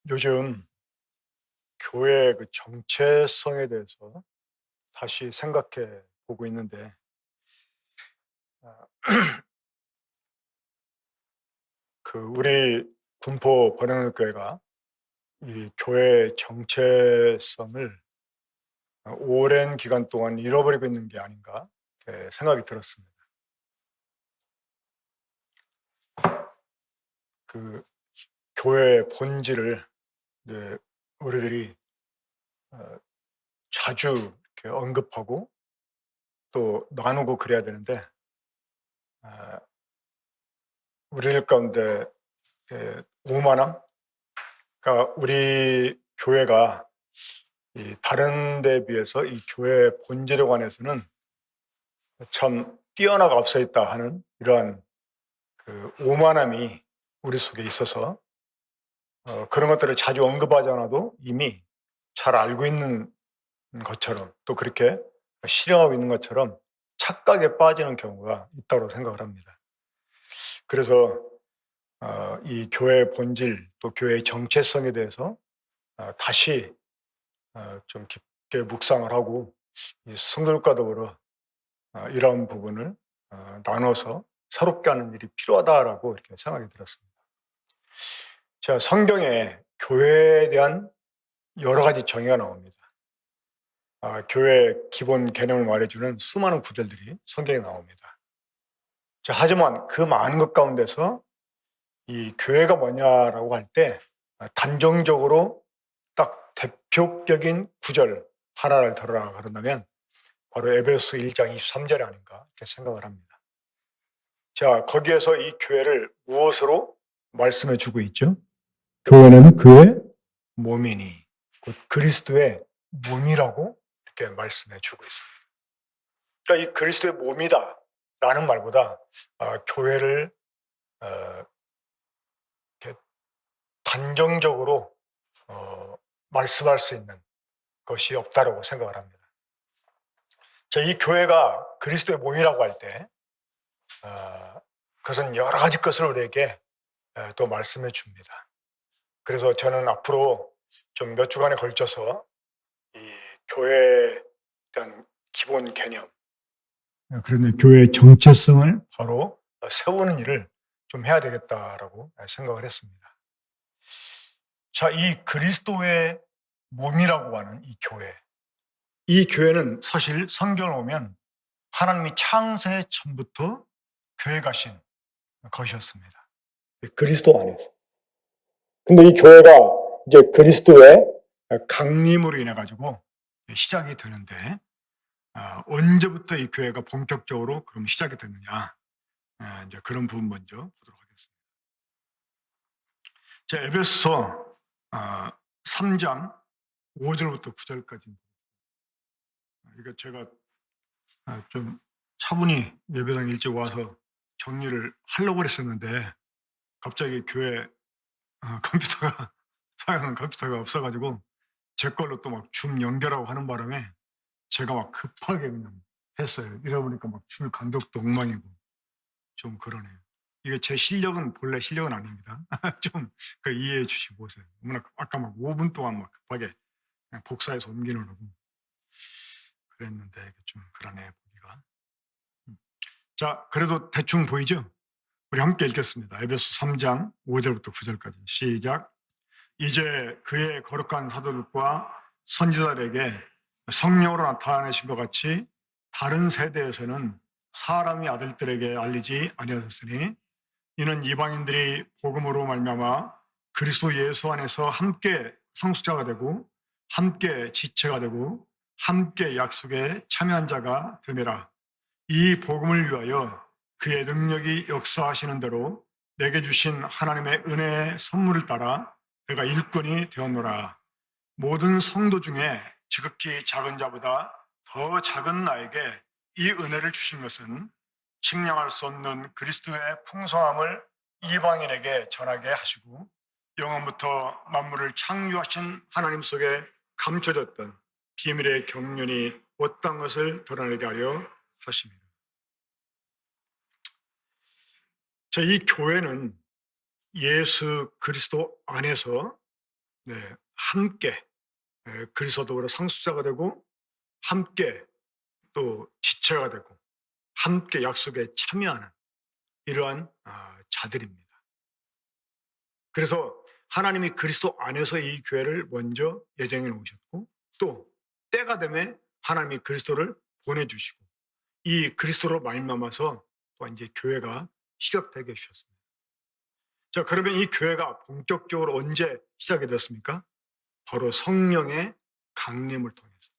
요즘 교회의 그 정체성에 대해서 다시 생각해 보고 있는데, 아, 우리 군포 번영교회가 이 교회의 정체성을 오랜 기간 동안 잃어버리고 있는 게 아닌가 생각이 들었습니다. 그 교회의 본질을 이제 우리들이 어, 자주 이렇게 언급하고 또 나누고 그래야 되는데, 아, 우리들 가운데 오만함, 그러니까 우리 교회가 이 다른 데에 비해서 이 교회의 본질에 관해서는 참 뛰어나가 앞서 있다 하는 이러한 그 오만함이 우리 속에 있어서 그런 것들을 자주 언급하지 않아도 이미 잘 알고 있는 것처럼, 또 그렇게 실행하고 있는 것처럼 착각에 빠지는 경우가 있다고 생각을 합니다. 그래서 이 교회의 본질, 또 교회의 정체성에 대해서 다시 좀 깊게 묵상을 하고 이 성도들과 더불어 이러한 부분을 나눠서 새롭게 하는 일이 필요하다라고 이렇게 생각이 들었습니다. 자, 성경에 교회에 대한 여러 가지 정의가 나옵니다. 교회의 기본 개념을 말해주는 수많은 구절들이 성경에 나옵니다. 자, 하지만 그 많은 것 가운데서 이 교회가 뭐냐라고 할 때 단정적으로 딱 대표적인 구절 하나를 들어라 그런다면 바로 에베소 1장 23절이 아닌가 이렇게 생각을 합니다. 자, 거기에서 이 교회를 무엇으로 말씀해 주고 있죠? 교회는 그의 몸이니 곧 그리스도의 몸이라고 이렇게 말씀해 주고 있습니다. 그러니까 이 그리스도의 몸이다라는 말보다 교회를 어, 이렇게 단정적으로 말씀할 수 있는 것이 없다라고 생각을 합니다. 자, 이 교회가 그리스도의 몸이라고 할 때 그것은 여러 가지 것을 우리에게 또 말씀해 줍니다. 그래서 저는 앞으로 좀 몇 주간에 걸쳐서 이 교회에 대한 기본 개념, 그런데 교회의 정체성을 바로 세우는 일을 좀 해야 되겠다라고 생각을 했습니다. 자, 이 그리스도의 몸이라고 하는 이 교회, 이 교회는 사실 성경을 보면 하나님이 창세 전부터 교회 가신 것이었습니다. 그리스도 안에서. 근데 이 교회가 이제 그리스도의 강림으로 인해 가지고 시작이 되는데, 언제부터 이 교회가 본격적으로 그럼 시작이 됐느냐? 이제 그런 부분 먼저 보도록 하겠습니다. 자, 에베소 3장 5절부터 9절까지. 이거 제가 좀 차분히 예배당 일찍 와서 정리를 하려고 그랬었는데 갑자기 교회 컴퓨터가 사용하는 컴퓨터가 없어가지고 제 걸로 또 막 줌 연결하고 하는 바람에 제가 막 급하게 그냥 했어요. 이러다 보니까 막 줌 간격도 엉망이고 좀 그러네요. 이게 제 실력은 본래 실력은 아닙니다. 좀 이해해 주시고 보세요. 아까 막 5분 동안 막 급하게 그냥 복사해서 옮기느라고 그랬는데 좀 그러네 보기가. 자, 그래도 대충 보이죠? 우리 함께 읽겠습니다. 에베소 3장 5절부터 9절까지 시작. 이제 그의 거룩한 사도들과 선지자들에게 성령으로 나타내신 것 같이 다른 세대에서는 사람이 아들들에게 알리지 아니하셨으니 이는 이방인들이 복음으로 말미암아 그리스도 예수 안에서 함께 상속자가 되고 함께 지체가 되고 함께 약속에 참여한 자가 되니라. 이 복음을 위하여 그의 능력이 역사하시는 대로 내게 주신 하나님의 은혜의 선물을 따라 내가 일꾼이 되었노라. 모든 성도 중에 지극히 작은 자보다 더 작은 나에게 이 은혜를 주신 것은 측량할 수 없는 그리스도의 풍성함을 이방인에게 전하게 하시고 영원부터 만물을 창조하신 하나님 속에 감춰졌던 비밀의 경륜이 어떤 것을 드러내게 하려 하십니다. 자, 이 교회는 예수 그리스도 안에서 함께 그리스도로 상속자가 되고 함께 또 지체가 되고 함께 약속에 참여하는 이러한 자들입니다. 그래서 하나님이 그리스도 안에서 이 교회를 먼저 예정해 놓으셨고 또 때가 되면 하나님이 그리스도를 보내주시고 이 그리스도로 말미암아서 또 이제 교회가 시작되게 해주셨습니다. 자, 그러면 이 교회가 본격적으로 언제 시작이 됐습니까? 바로 성령의 강림을 통해서.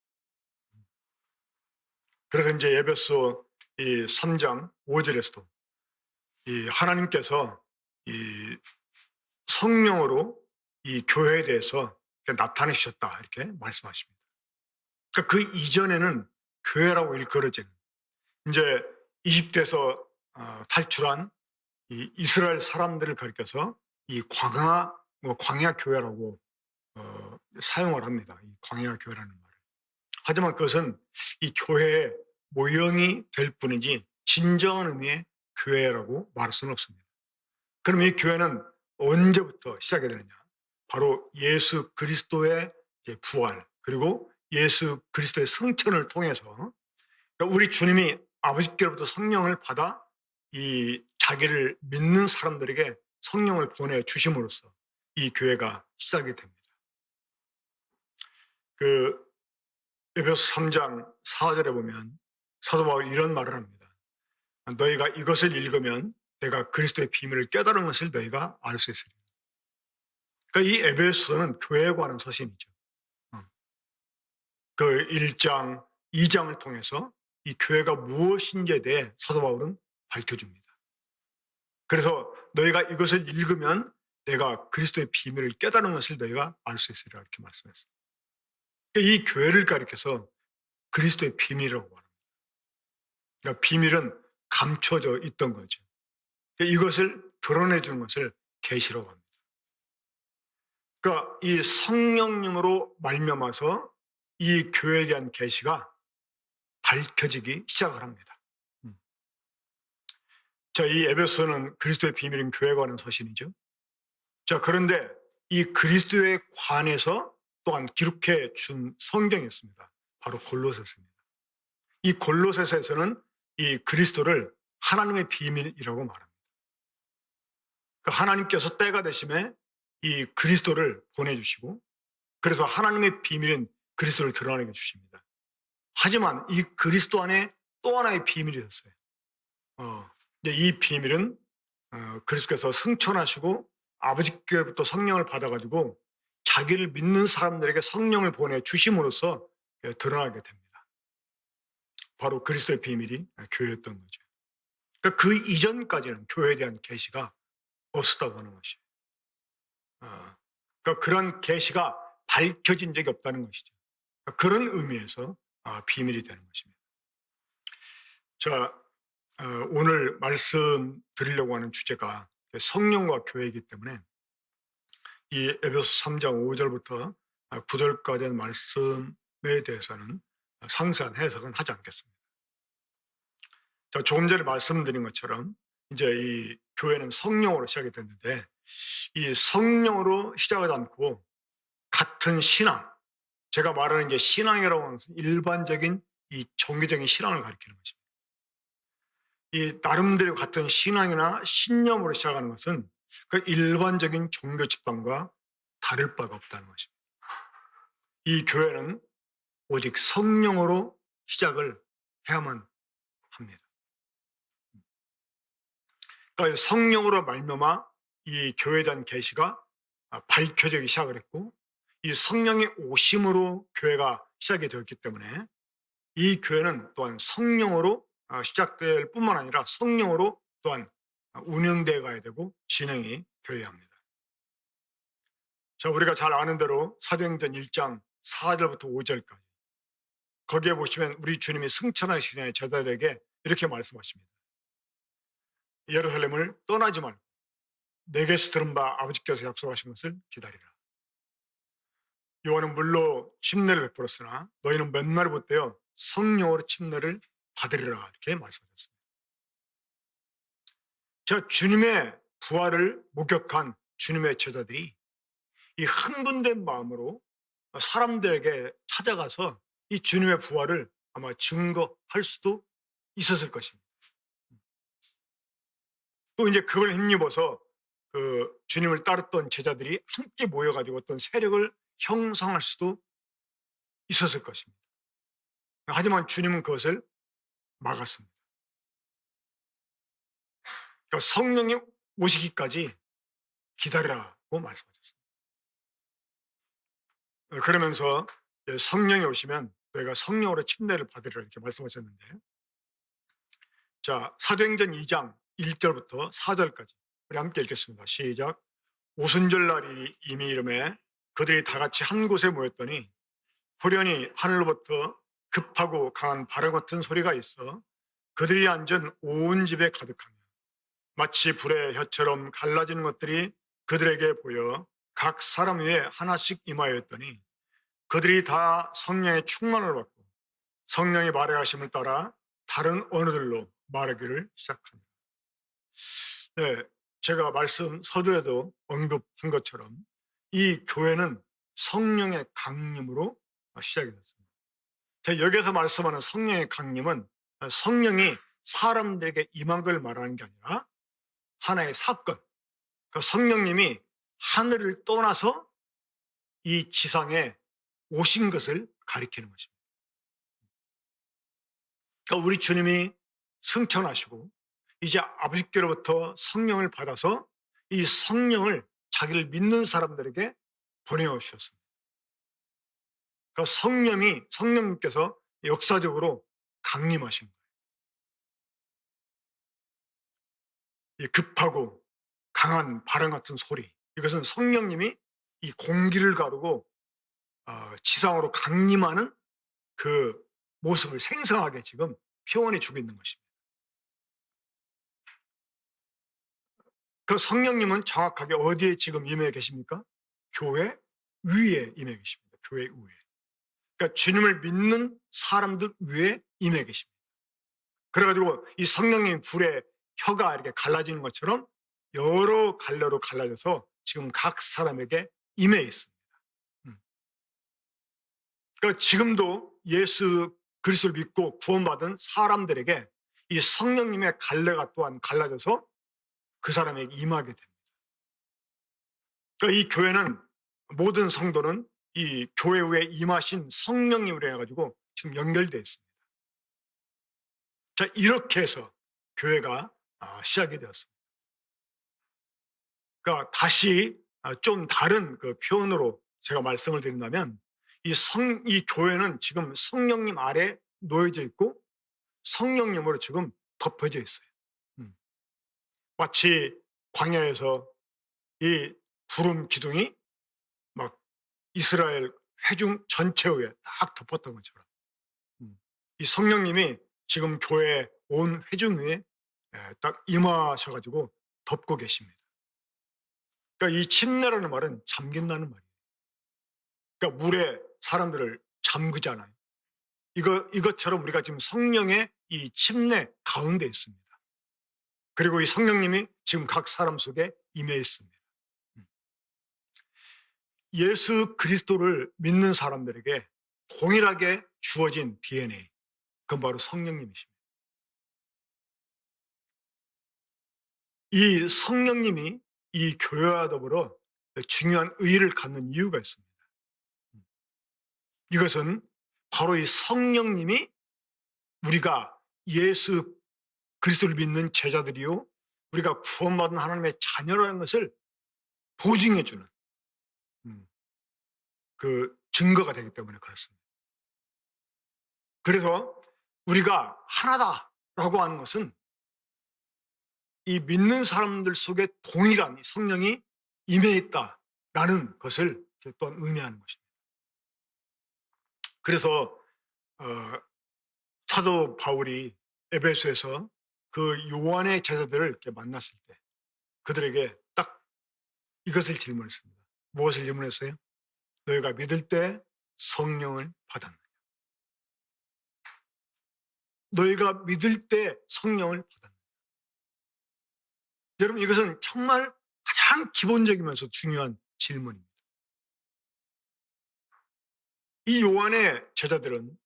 그래서 이제 에베소 이 3장 5절에서도 이 하나님께서 이 성령으로 이 교회에 대해서 나타내셨다 이렇게 말씀하십니다. 그러니까 그 이전에는 교회라고 일컬어지는 이제 이집트에서 탈출한 이 이스라엘 사람들을 가리켜서 이 광야 교회라고 사용을 합니다. 이 광야 교회라는 말을. 하지만 그것은 이 교회의 모형이 될 뿐이지 진정한 의미의 교회라고 말할 수는 없습니다. 그럼 이 교회는 언제부터 시작이 되느냐? 바로 예수 그리스도의 부활 그리고 예수 그리스도의 성천을 통해서 그러니까 우리 주님이 아버지께로부터 성령을 받아 이 자기를 믿는 사람들에게 성령을 보내 주심으로써 이 교회가 시작이 됩니다. 그 에베소 3장 4절에 보면 사도 바울이 이런 말을 합니다. 너희가 이것을 읽으면 내가 그리스도의 비밀을 깨달은 것을 너희가 알 수 있으리라. 그러니까 이 에베소서는 교회에 관한 서신이죠. 그 1장, 2장을 통해서 이 교회가 무엇인지에 대해 사도 바울은 밝혀줍니다. 그래서 너희가 이것을 읽으면 내가 그리스도의 비밀을 깨달은 것을 너희가 알 수 있으리라 이렇게 말씀했어요. 그러니까 이 교회를 가리켜서 그리스도의 비밀이라고 말합니다. 그러니까 비밀은 감춰져 있던 거죠. 그러니까 이것을 드러내 주는 것을 계시라고 합니다. 그러니까 이 성령님으로 말미암아서 이 교회에 대한 계시가 밝혀지기 시작을 합니다. 자, 이 에베소는 그리스도의 비밀인 교회에 관한 서신이죠. 자, 그런데 이 그리스도에 관해서 또한 기록해 준 성경이 있습니다. 바로 골로새서입니다. 이 골로새서에서는 이 그리스도를 하나님의 비밀이라고 말합니다. 그러니까 하나님께서 때가 되심에 이 그리스도를 보내주시고 그래서 하나님의 비밀인 그리스도를 드러내게 주십니다. 하지만 이 그리스도 안에 또 하나의 비밀이 있었어요. 이 비밀은 그리스도께서 승천하시고 아버지께로부터 성령을 받아가지고 자기를 믿는 사람들에게 성령을 보내주심으로써 드러나게 됩니다. 바로 그리스도의 비밀이 교회였던 거죠. 그러니까 그 이전까지는 교회에 대한 계시가 없었다고 하는 것이에요. 그러니까 그런 계시가 밝혀진 적이 없다는 것이죠. 그러니까 그런 의미에서 비밀이 되는 것입니다. 자, 오늘 말씀드리려고 하는 주제가 성령과 교회이기 때문에 이 에베소 3장 5절부터 9절까지의 말씀에 대해서는 상세한 해석은 하지 않겠습니다. 자, 조금 전에 말씀드린 것처럼 이제 이 교회는 성령으로 시작이 됐는데 이 성령으로 시작하지 않고 같은 신앙, 제가 말하는 이제 신앙이라고 하는 것은 일반적인 이 종교적인 신앙을 가리키는 것입니다. 이 나름대로 같은 신앙이나 신념으로 시작하는 것은 그 일반적인 종교 집단과 다를 바가 없다는 것입니다. 이 교회는 오직 성령으로 시작을 해야만 합니다. 그러니까 성령으로 말미암아 이 교회에 대한 계시가 밝혀지기 시작을 했고 이 성령의 오심으로 교회가 시작이 되었기 때문에 이 교회는 또한 성령으로 시작될 뿐만 아니라 성령으로 또한 운영되어 가야 되고 진행이 되어야 합니다. 자, 우리가 잘 아는 대로 사도행전 1장 4절부터 5절까지 거기에 보시면 우리 주님이 승천하시기 전에 제자들에게 이렇게 말씀하십니다. 예루살렘을 떠나지 말고 내게서 들은 바 아버지께서 약속하신 것을 기다리라. 요한은 물로 침례를 베풀었으나 너희는 몇 날을 못되어 성령으로 침례를 받으리라 이렇게 말씀하셨습니다. 자, 주님의 부활을 목격한 주님의 제자들이 이 흥분된 마음으로 사람들에게 찾아가서 이 주님의 부활을 아마 증거할 수도 있었을 것입니다. 또 이제 그걸 힘입어서 그 주님을 따랐던 제자들이 함께 모여가지고 어떤 세력을 형성할 수도 있었을 것입니다. 하지만 주님은 그것을 막았습니다. 그러니까 성령이 오시기까지 기다리라고 말씀하셨습니다. 그러면서 성령이 오시면 저희가 성령으로 침례를 받으리라 이렇게 말씀하셨는데, 자, 사도행전 2장 1절부터 4절까지 우리 함께 읽겠습니다. 시작. 오순절 날이 이미 이름에 그들이 다 같이 한 곳에 모였더니忽然히 하늘로부터 급하고 강한 바람 같은 소리가 있어 그들이 앉은 온 집에 가득하며 마치 불의 혀처럼 갈라지는 것들이 그들에게 보여 각 사람 위에 하나씩 임하였더니 그들이 다 성령의 충만을 받고 성령이 말해 하심을 따라 다른 언어들로 말하기를 시작합니다. 네, 제가 말씀 서두에도 언급한 것처럼 이 교회는 성령의 강림으로 시작이 됐습니다. 여기서 말씀하는 성령의 강림은 성령이 사람들에게 임한 걸 말하는 게 아니라 하나의 사건, 그러니까 성령님이 하늘을 떠나서 이 지상에 오신 것을 가리키는 것입니다. 그러니까 우리 주님이 승천하시고 이제 아버지께로부터 성령을 받아서 이 성령을 자기를 믿는 사람들에게 보내주셨습니다. 그러니까 성령님께서 역사적으로 강림하신 거예요. 이 급하고 강한 바람 같은 소리, 이것은 성령님이 이 공기를 가르고 지상으로 강림하는 그 모습을 생생하게 지금 표현해 주고 있는 것입니다. 그 성령님은 정확하게 어디에 지금 임해 계십니까? 교회 위에 임해 계십니다. 교회 위에. 그러니까 주님을 믿는 사람들 위에 임해 계십니다. 그래가지고 이 성령님 불에 혀가 이렇게 갈라지는 것처럼 여러 갈래로 갈라져서 지금 각 사람에게 임해 있습니다. 그러니까 지금도 예수 그리스도를 믿고 구원받은 사람들에게 이 성령님의 갈래가 또한 갈라져서 그 사람에게 임하게 됩니다. 그러니까 이 교회는 모든 성도는 이 교회 위에 임하신 성령님으로 해가지고 지금 연결되어 있습니다. 자, 이렇게 해서 교회가 시작이 되었습니다. 그러니까 다시 좀 다른 그 표현으로 제가 말씀을 드린다면 이 교회는 지금 성령님 아래 놓여져 있고 성령님으로 지금 덮여져 있어요. 마치 광야에서 이 구름 기둥이 막 이스라엘 회중 전체 위에 딱 덮었던 것처럼 이 성령님이 지금 교회 온 회중 위에 딱 임하셔가지고 덮고 계십니다. 그러니까 이 침례라는 말은 잠긴다는 말이에요. 그러니까 물에 사람들을 잠그잖아요. 이것처럼 우리가 지금 성령의 이 침례 가운데 있습니다. 그리고 이 성령님이 지금 각 사람 속에 임해 있습니다. 예수 그리스도를 믿는 사람들에게 동일하게 주어진 DNA, 그건 바로 성령님이십니다. 이 성령님이 이 교회와 더불어 중요한 의의를 갖는 이유가 있습니다. 이것은 바로 이 성령님이 우리가 예수 그리스도를 믿는 제자들이요, 우리가 구원받은 하나님의 자녀라는 것을 보증해주는 그 증거가 되기 때문에 그렇습니다. 그래서 우리가 하나다라고 하는 것은 이 믿는 사람들 속에 동일한 성령이 임해 있다라는 것을 또한 의미하는 것입니다. 그래서 사도 바울이 에베소에서 그 요한의 제자들을 이렇게 만났을 때 그들에게 딱 이것을 질문했습니다. 무엇을 질문했어요? 너희가 믿을 때 성령을 받았느냐? 너희가 믿을 때 성령을 받았느냐? 여러분, 이것은 정말 가장 기본적이면서 중요한 질문입니다. 이 요한의 제자들은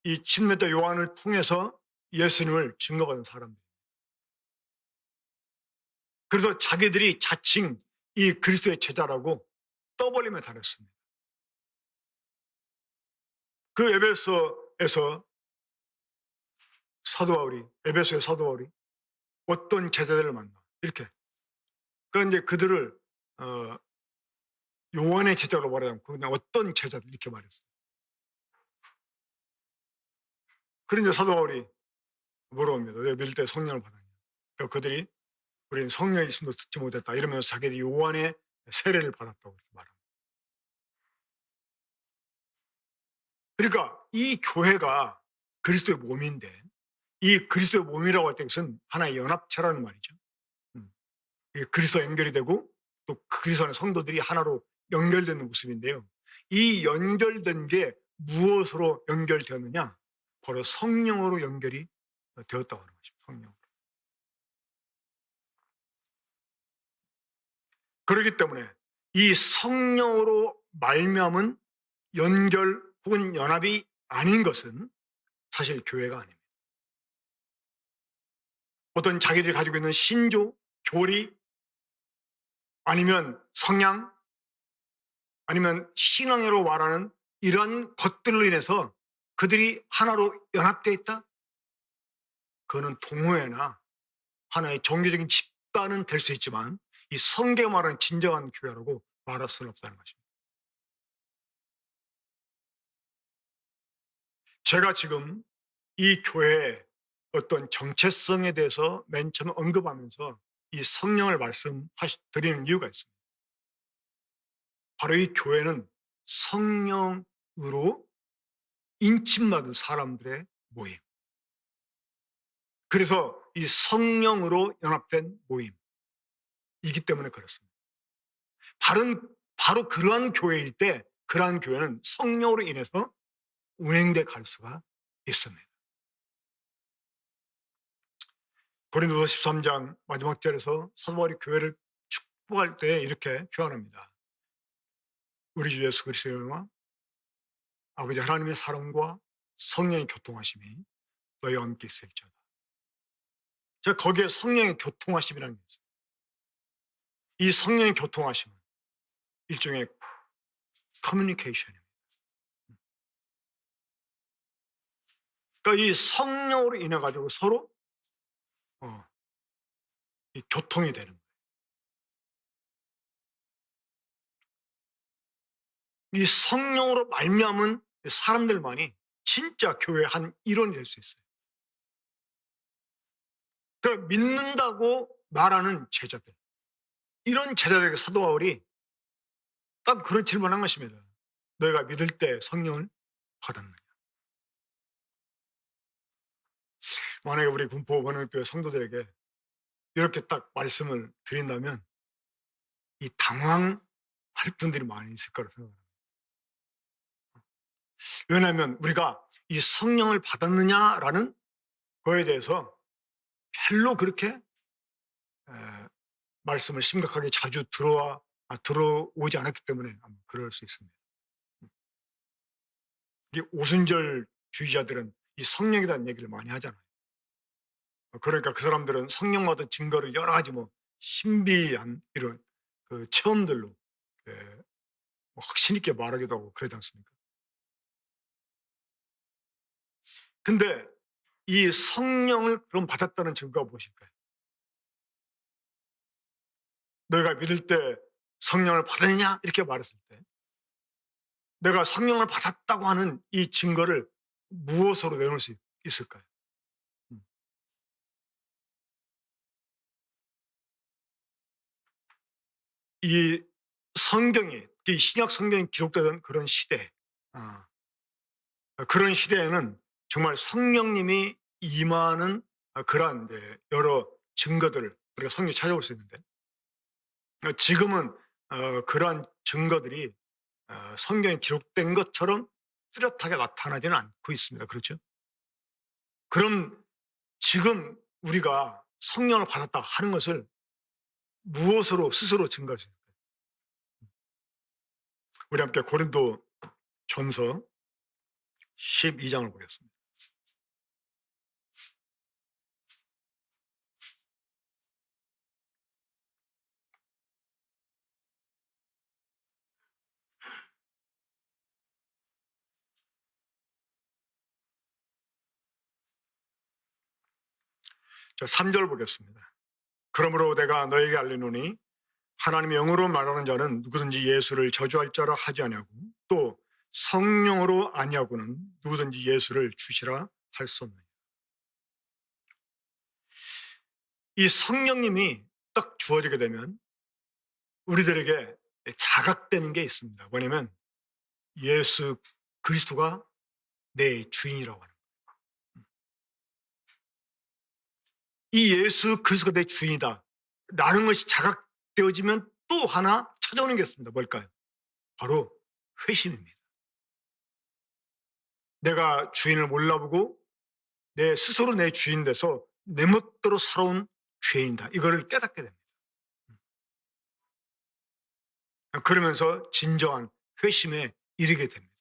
이 침례자 요한을 통해서 예수님을 증거받은 사람들. 그래서 자기들이 자칭 이 그리스도의 제자라고 떠벌림에 달했습니다. 그 에베소에서 에베소의 사도 바울이 어떤 제자들을 만나 이렇게. 그러니까 이제 그들을 요한의 제자로 말하지 않고 그냥 어떤 제자들 이렇게 말했어요. 그런데 사도 바울이 물어봅니다. 왜 믿을 때 성령을 받았냐? 그러니까 그들이 우리는 성령의 있음도 듣지 못했다 이러면서 자기들이 요한의 세례를 받았다고 이렇게 말합니다. 그러니까 이 교회가 그리스도의 몸인데 이 그리스도의 몸이라고 할 때 그것은 하나의 연합체라는 말이죠. 그리스도와 연결이 되고 또 그리스도 안의 성도들이 하나로 연결되는 모습인데요. 이 연결된 게 무엇으로 연결되었느냐? 바로 성령으로 연결이 되었다고 하는 것입니다. 성령. 그렇기 때문에 이 성령으로 말미암은 연결 혹은 연합이 아닌 것은 사실 교회가 아닙니다. 어떤 자기들이 가지고 있는 신조, 교리, 아니면 성향, 아니면 신앙으로 말하는 이러한 것들로 인해서 그들이 하나로 연합되어 있다? 그거는 동호회나 하나의 종교적인 집단은 될 수 있지만 이 성경 말하는 진정한 교회라고 말할 수는 없다는 것입니다. 제가 지금 이 교회의 어떤 정체성에 대해서 맨 처음 언급하면서 이 성령을 드리는 이유가 있습니다. 바로 이 교회는 성령으로 인침받은 사람들의 모임. 그래서 이 성령으로 연합된 모임이기 때문에 그렇습니다. 바로 그러한 교회일 때 그러한 교회는 성령으로 인해서 운행돼 갈 수가 있습니다. 고린도서 13장 마지막 절에서 사도 바울이 교회를 축복할 때 이렇게 표현합니다. 우리 주 예수 그리스도의 은혜와 아버지 하나님의 사랑과 성령의 교통하심이 너희와 함께 있을지어다. 제가 거기에 성령의 교통하심이라는 게 있어요. 이 성령의 교통하심은 일종의 커뮤니케이션입니다. 그러니까 이 성령으로 인해 가지고 서로 이 교통이 되는 거예요. 이 성령으로 말미암은 사람들만이 진짜 교회의 한 일원이 될 수 있어요. 그러니까 믿는다고 말하는 제자들, 이런 제자들에게 사도 바울이 딱 그런 질문한 것입니다. 너희가 믿을 때 성령을 받았느냐? 만약에 우리 군포 원흥교회 성도들에게 이렇게 딱 말씀을 드린다면 이 당황할 분들이 많이 있을 거라고 생각합니다. 왜냐하면 우리가 이 성령을 받았느냐라는 거에 대해서 별로 그렇게 말씀을 심각하게 자주 들어오지 않았기 때문에 아마 그럴 수 있습니다. 이게 오순절 주의자들은 이 성령에 대한 얘기를 많이 하잖아요. 그러니까 그 사람들은 성령 받은 증거를 여러 가지 신비한 이런 그 체험들로 확신 있게 말하기도 하고 그러지 않습니까? 근데 이 성령을 그럼 받았다는 증거가 무엇일까요? 너희가 믿을 때 성령을 받았냐? 이렇게 말했을 때 내가 성령을 받았다고 하는 이 증거를 무엇으로 내놓을 수 있을까요? 이 이 신약 성경이 기록되던 그런 시대, 그런 시대에는 정말 성령님이 임하는 그러한 여러 증거들을 우리가 성경에 찾아볼 수 있는데 지금은 그러한 증거들이 성경에 기록된 것처럼 뚜렷하게 나타나지는 않고 있습니다. 그렇죠? 그럼 지금 우리가 성령을 받았다 하는 것을 무엇으로 스스로 증거할 수 있을까요? 우리 함께 고린도 전서 12장을 보겠습니다. 자, 3절 보겠습니다. 그러므로 내가 너에게 알리노니 하나님의 영으로 말하는 자는 누구든지 예수를 저주할 자라 하지 아니하고 또 성령으로 아니하고는 누구든지 예수를 주시라 할 수 없느니라. 이 성령님이 딱 주어지게 되면 우리들에게 자각되는 게 있습니다. 뭐냐면 예수 그리스도가 내 주인이라고 하는 거예요. 이 예수 그리스도가 내 주인이다 라는 것이 자각되어지면 또 하나 찾아오는 게 있습니다. 뭘까요? 바로 회심입니다. 내가 주인을 몰라보고 내 스스로 내 주인 돼서 내 멋대로 살아온 죄인이다. 이거를 깨닫게 됩니다. 그러면서 진정한 회심에 이르게 됩니다.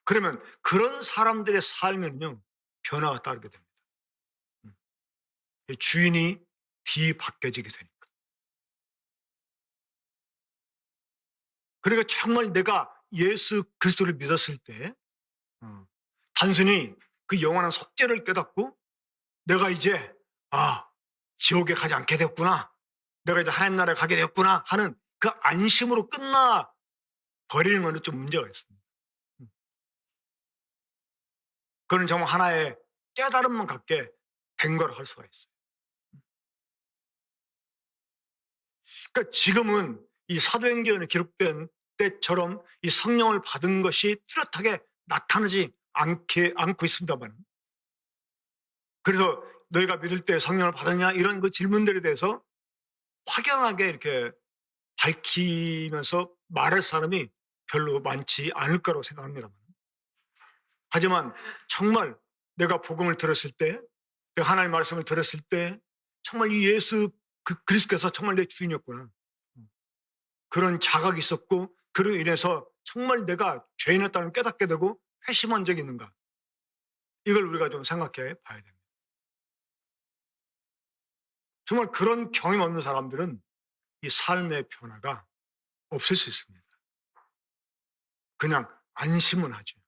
그러면 그런 사람들의 삶에는요, 변화가 따르게 됩니다. 주인이 뒤바뀌어지게 되니까. 그러니까 정말 내가 예수 그리스도를 믿었을 때 단순히 그 영원한 속죄를 깨닫고 내가 이제 지옥에 가지 않게 됐구나, 내가 이제 하나님 나라에 가게 됐구나 하는 그 안심으로 끝나 버리는 것은 좀 문제가 있습니다. 그는 정말 하나의 깨달음만 갖게 된 걸 할 수가 있어요. 그러니까 지금은 이 사도행전에 기록된 때처럼 이 성령을 받은 것이 뚜렷하게 나타나지 않고 있습니다만, 그래서 너희가 믿을 때 성령을 받았냐 이런 그 질문들에 대해서 확연하게 이렇게 밝히면서 말할 사람이 별로 많지 않을 거라고 생각합니다. 하지만 정말 내가 복음을 들었을 때, 내가 하나님의 말씀을 들었을 때 정말 이 예수 그리스도께서 정말 내 주인이었구나, 그런 자각이 있었고 그로 인해서 정말 내가 죄인이었다는 걸 깨닫게 되고 회심한 적이 있는가, 이걸 우리가 좀 생각해 봐야 됩니다. 정말 그런 경험 없는 사람들은 이 삶의 변화가 없을 수 있습니다. 그냥 안심은 하죠.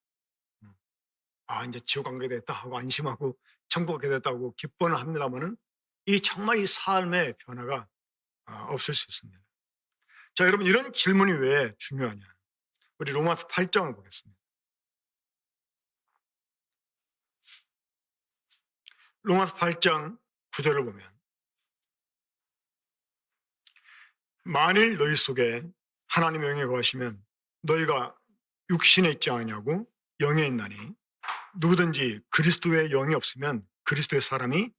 이제 지옥 안 가게 됐다 하고 안심하고 천국 가게 됐다고 기뻐는 합니다만은 이 정말 이 삶의 변화가 없을 수 있습니다. 자, 여러분, 이런 질문이 왜 중요하냐? 우리 로마서 8장을 보겠습니다. 로마서 8장 9절을 보면 만일 너희 속에 하나님의 영이 거하시면 너희가 육신에 있지 않냐고 영에 있나니 누구든지 그리스도의 영이 없으면 그리스도의 사람이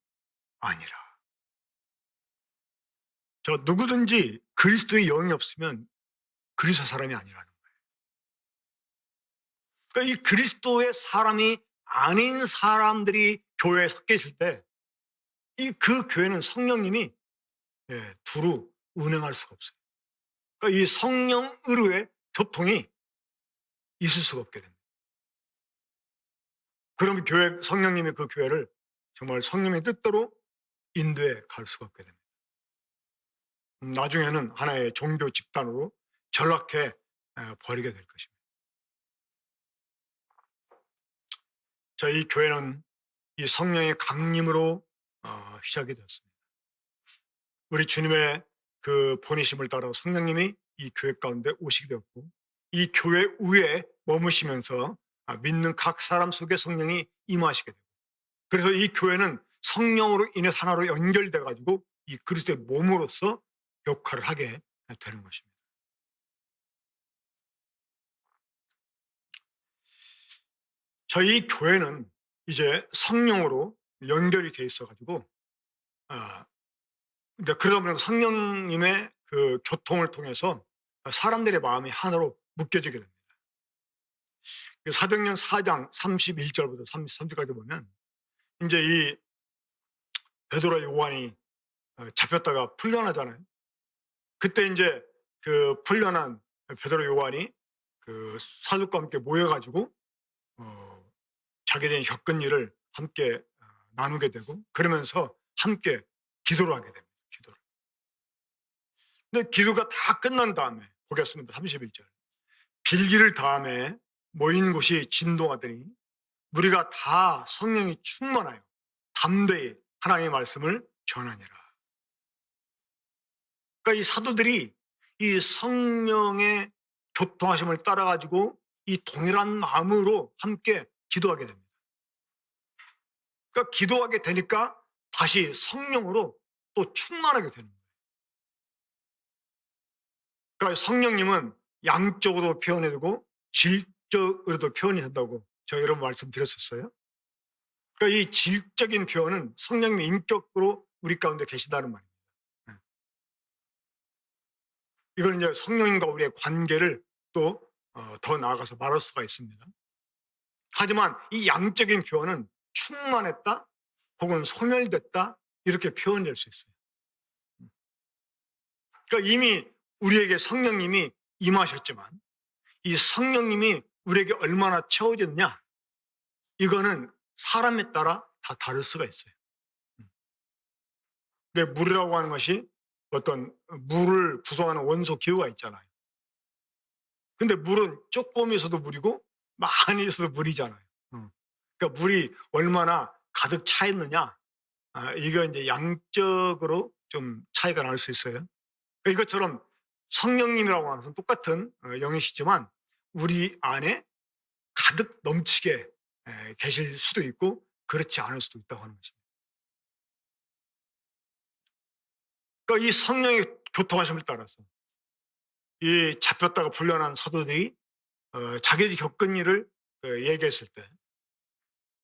아니라. 저 누구든지 그리스도의 영이 없으면 그리스도 사람이 아니라는 거예요. 그러니까 이 그리스도의 사람이 아닌 사람들이 교회에 섞여 있을 때 그 교회는 성령님이 두루 운행할 수가 없어요. 그러니까 이 성령 의료의 교통이 있을 수가 없게 됩니다. 그러면 성령님이 그 교회를 정말 성령의 뜻대로 인도해 갈 수가 없게 됩니다. 나중에는 하나의 종교 집단으로 전락해 버리게 될 것입니다. 자, 이 교회는 이 성령의 강림으로 시작이 되었습니다. 우리 주님의 그 보내심을 따라 성령님이 이 교회 가운데 오시게 되었고, 이 교회 위에 머무시면서 믿는 각 사람 속에 성령이 임하시게 되고, 그래서 이 교회는 성령으로 인해 하나로 연결돼 가지고 이 그리스도의 몸으로서 역할을 하게 되는 것입니다. 저희 교회는 이제 성령으로 연결이 돼 있어 가지고 그러다 보니까 성령님의 그 교통을 통해서 사람들의 마음이 하나로 묶여지게 됩니다. 사도행전 4장 31절부터 33절까지 보면 이제 이 베드로와 요한이 잡혔다가 풀려나잖아요. 그때 이제 그 풀려난 베드로 요한이 그 사족과 함께 모여가지고 자기들이 겪은 일을 함께 나누게 되고 그러면서 함께 기도를 하게 됩니다. 기도를. 근데 기도가 다 끝난 다음에 보겠습니다. 31절. 빌기를 다음에 모인 곳이 진동하더니 우리가 다 성령이 충만하여 담대히 하나님의 말씀을 전하니라. 그러니까 이 사도들이 이 성령의 교통하심을 따라가지고 이 동일한 마음으로 함께 기도하게 됩니다. 그러니까 기도하게 되니까 다시 성령으로 또 충만하게 되는 거예요. 그러니까 성령님은 양적으로 표현해두고 질적으로도 표현이 된다고 제가 여러 번 말씀드렸었어요. 그러니까 이 질적인 표현은 성령님의 인격으로 우리 가운데 계시다는 말입니다. 이거는 이제 성령님과 우리의 관계를 또 더 나아가서 말할 수가 있습니다. 하지만 이 양적인 표현은 충만했다 혹은 소멸됐다 이렇게 표현될 수 있어요. 그러니까 이미 우리에게 성령님이 임하셨지만 이 성령님이 우리에게 얼마나 채워졌냐 이거는 사람에 따라 다 다를 수가 있어요. 물이라고 하는 것이 어떤 물을 구성하는 원소 기호가 있잖아요. 근데 물은 조금 있어도 물이고 많이 있어도 물이잖아요. 그러니까 물이 얼마나 가득 차 있느냐 이거 이제 양적으로 좀 차이가 날 수 있어요. 그러니까 이것처럼 성령님이라고 하는 것은 똑같은 영이시지만 우리 안에 가득 넘치게 계실 수도 있고 그렇지 않을 수도 있다고 하는 것입니다. 그러니까 이 성령의 교통하심을 따라서 이 잡혔다가 풀려난 사도들이 자기들이 겪은 일을 얘기했을 때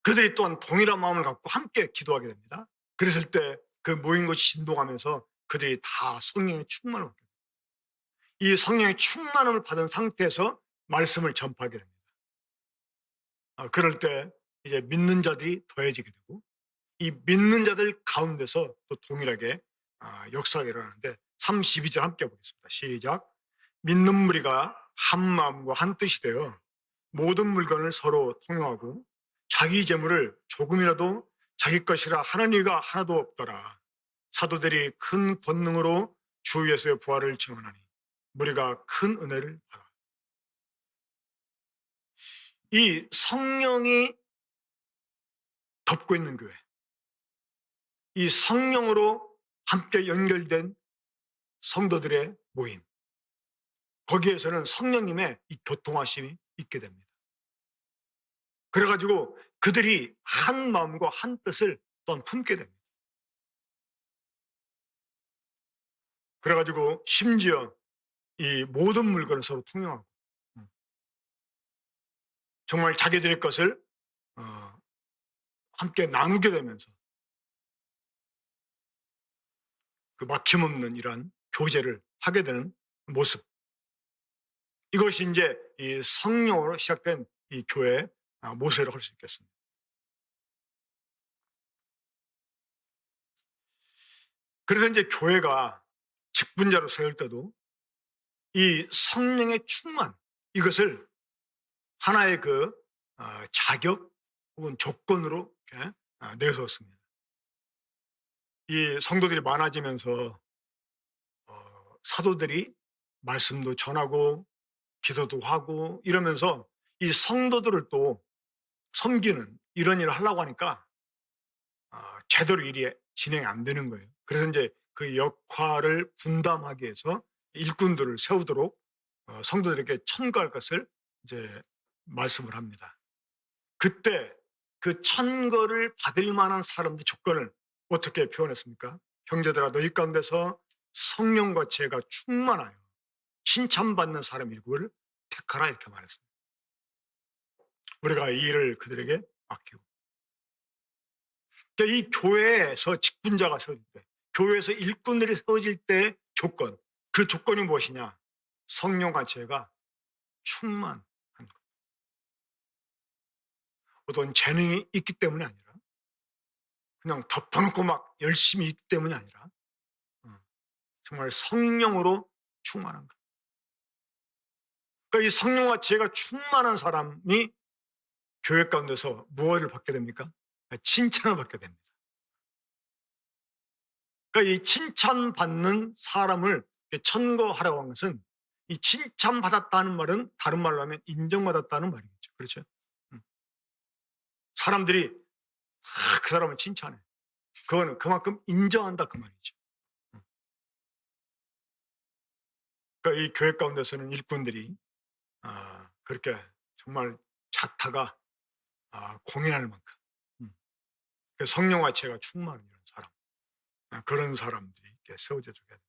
그들이 또한 동일한 마음을 갖고 함께 기도하게 됩니다. 그랬을 때 그 모인 것이 진동하면서 그들이 다 성령의 충만을 받게 됩니다. 이 성령의 충만함을 받은 상태에서 말씀을 전파하게 됩니다. 그럴 때 이제 믿는 자들이 더해지게 되고 이 믿는 자들 가운데서 또 동일하게 역사가 일어나는데 32절 함께 보겠습니다. 시작. 믿는 무리가 한 마음과 한 뜻이 되어 모든 물건을 서로 통용하고 자기 재물을 조금이라도 자기 것이라 하는 이가 하나도 없더라. 사도들이 큰 권능으로 주 예수의 부활을 증언하니 무리가 큰 은혜를 받아. 이 성령이 덮고 있는 교회, 이 성령으로 함께 연결된 성도들의 모임, 거기에서는 성령님의 이 교통하심이 있게 됩니다. 그래가지고 그들이 한 마음과 한 뜻을 또한 품게 됩니다. 그래가지고 심지어 이 모든 물건을 서로 통용하고 정말 자기들의 것을 함께 나누게 되면서 그 막힘없는 이러한 교제를 하게 되는 모습. 이것이 이제 이 성령으로 시작된 이 교회의 모세를 할 수 있겠습니다. 그래서 이제 교회가 직분자로 세울 때도 이 성령의 충만 이것을 하나의 그 자격 혹은 조건으로 이렇게 내세웠습니다. 이 성도들이 많아지면서 사도들이 말씀도 전하고 기도도 하고 이러면서 이 성도들을 또 섬기는 이런 일을 하려고 하니까 제대로 일이 진행이 안 되는 거예요. 그래서 이제 그 역할을 분담하기 위해서 일꾼들을 세우도록 성도들에게 천거할 것을 이제 말씀을 합니다. 그때 그 천거를 받을 만한 사람들 조건을 어떻게 표현했습니까? 형제들아 너희 가운데서 성령과 지혜가 충만하여 칭찬받는 사람 일구를 택하라 이렇게 말했습니다. 우리가 이 일을 그들에게 맡기고 그러니까 이 교회에서 직분자가 세워질 때 교회에서 일꾼들이 세워질 때 조건 그 조건이 무엇이냐? 성령과 지혜가 충만한 것. 어떤 재능이 있기 때문이 아니라 그냥 덮어놓고 막 열심히 있기 때문이 아니라 정말 성령으로 충만한 것. 그러니까 이 성령과 지혜가 충만한 사람이 교회 가운데서 무엇을 받게 됩니까? 칭찬을 받게 됩니다. 그러니까 이 칭찬받는 사람을 천거하라고 한 것은, 이 칭찬받았다는 말은 다른 말로 하면 인정받았다는 말이겠죠. 그렇죠? 음. 사람들이 그 사람을 칭찬해. 그거는 그만큼 인정한다 그 말이죠. 음. 그러니까 이 교회 가운데서는 일꾼들이 그렇게 정말 자타가 공인할 만큼 그 성령과 지혜가 충만한 이런 사람, 그런 사람들이 이렇게 세워져 줘야 돼요.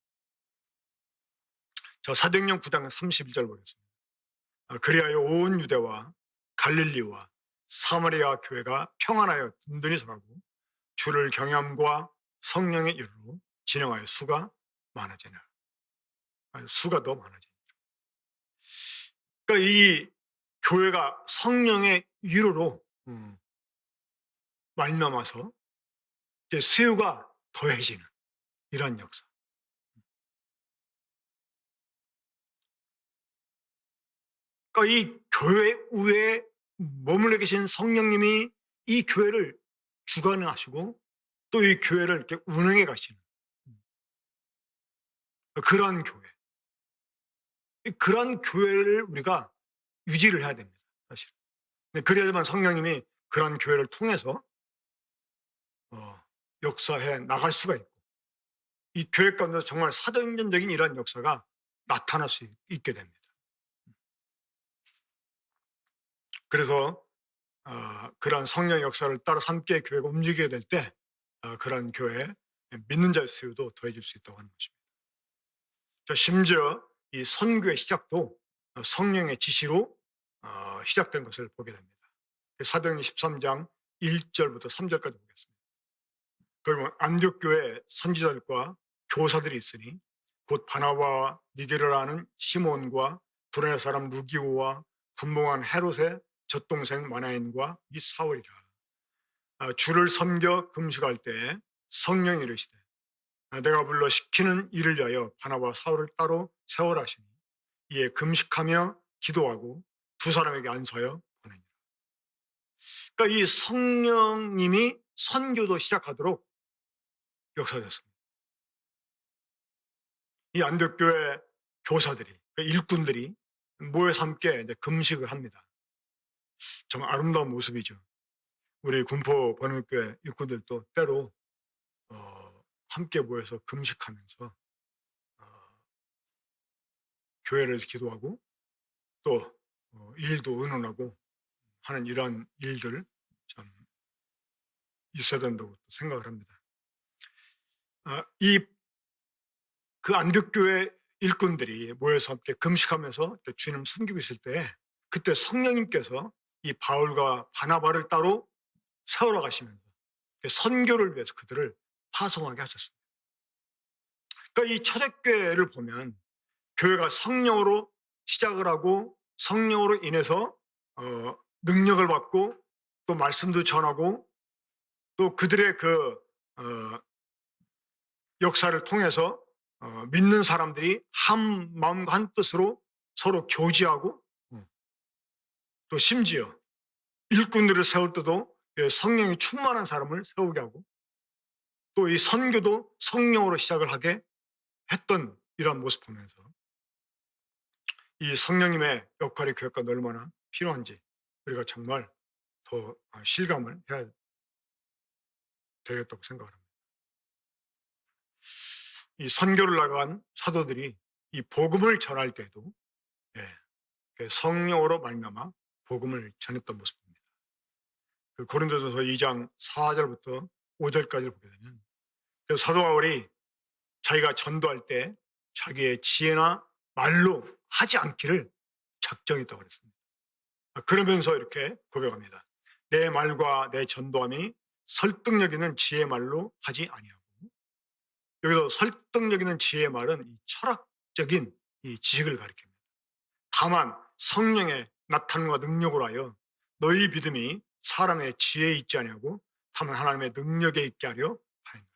저 사도행전 9장 31절 보겠습니다. 그리하여 온 유대와 갈릴리와 사마리아 교회가 평안하여 든든히 서가고 주를 경외함과 성령의 일로 진행하여 수가 많아지나. 수가 더 많아지나. 그러니까 이 교회가 성령의 위로로 말미암아서 수요가 더해지는 이러한 역사. 그러니까 이 교회 위에 머물러 계신 성령님이 이 교회를 주관하시고 또 이 교회를 이렇게 운영해 가시는 그런 교회. 그런 교회를 우리가 유지를 해야 됩니다. 사실. 그래야지만 성령님이 그런 교회를 통해서 역사해 나갈 수가 있고 이 교회 가운데서 정말 사도행전적인 이러한 역사가 나타날 수 있게 됩니다. 그래서 그런 성령 역사를 따라 함께 교회가 움직이게 될 때 그런 교회에 믿는 자의 수요도 더해질 수 있다고 하는 것입니다. 심지어 이 선교의 시작도 성령의 지시로 시작된 것을 보게 됩니다. 사도행전 13장 1절부터 3절까지 보겠습니다. 거기 보면 안디옥교회 선지자들과 교사들이 있으니 곧 바나바와 니게르라는 시몬과 구레네 사람 루기오와 분봉한 헤롯의 젖동생 마나인과 이 사울이라. 주를 섬겨 금식할 때에 성령이 이르시되 내가 불러 시키는 일을 위하여 바나바와 사울을 따로 세워라 하시니 이에 금식하며 기도하고 두 사람에게 안서여 보내니라. 그러니까 이 성령님이 선교도 시작하도록 역사됐습니다. 이 안디옥교회 교사들이, 일꾼들이 모여서 함께 이제 금식을 합니다. 정말 아름다운 모습이죠. 우리 군포 번영교회 일꾼들도 때로 함께 모여서 금식하면서 교회를 기도하고 또 일도 의논하고 하는 이러한 일들 참 있어야 된다고 생각을 합니다. 그 안디옥교회 일꾼들이 모여서 함께 금식하면서 주님을 섬기고 있을 때 그때 성령님께서 이 바울과 바나바를 따로 세우러 가시면서 선교를 위해서 그들을 파송하게 하셨습니다. 그러니까 이 초대교회를 보면 교회가 성령으로 시작을 하고 성령으로 인해서 능력을 받고 또 말씀도 전하고 또 그들의 그 역사를 통해서 믿는 사람들이 한 마음과 한 뜻으로 서로 교제하고 또 심지어 일꾼들을 세울 때도 성령이 충만한 사람을 세우게 하고 또 이 선교도 성령으로 시작을 하게 했던 이러한 모습 보면서 이 성령님의 역할이 교회 가운데 얼마나 필요한지 우리가 정말 더 실감을 해야 되겠다고 생각을 합니다. 이 선교를 나간 사도들이 이 복음을 전할 때도 성령으로 말미암아 복음을 전했던 모습입니다. 그 고린도전서 2장 4절부터 5절까지를 보게 되면 사도 바울이 자기가 전도할 때 자기의 지혜나 말로 하지 않기를 작정했다고 그랬습니다. 그러면서 이렇게 고백합니다. 내 말과 내 전도함이 설득력 있는 지혜의 말로 하지 아니하고 여기서 설득력 있는 지혜의 말은 이 철학적인 이 지식을 가리킵니다. 다만 성령의 나타남과 능력으로 하여 너희 믿음이 사람의 지혜에 있지 아니하고 다만 하나님의 능력에 있게 하려 하였노라.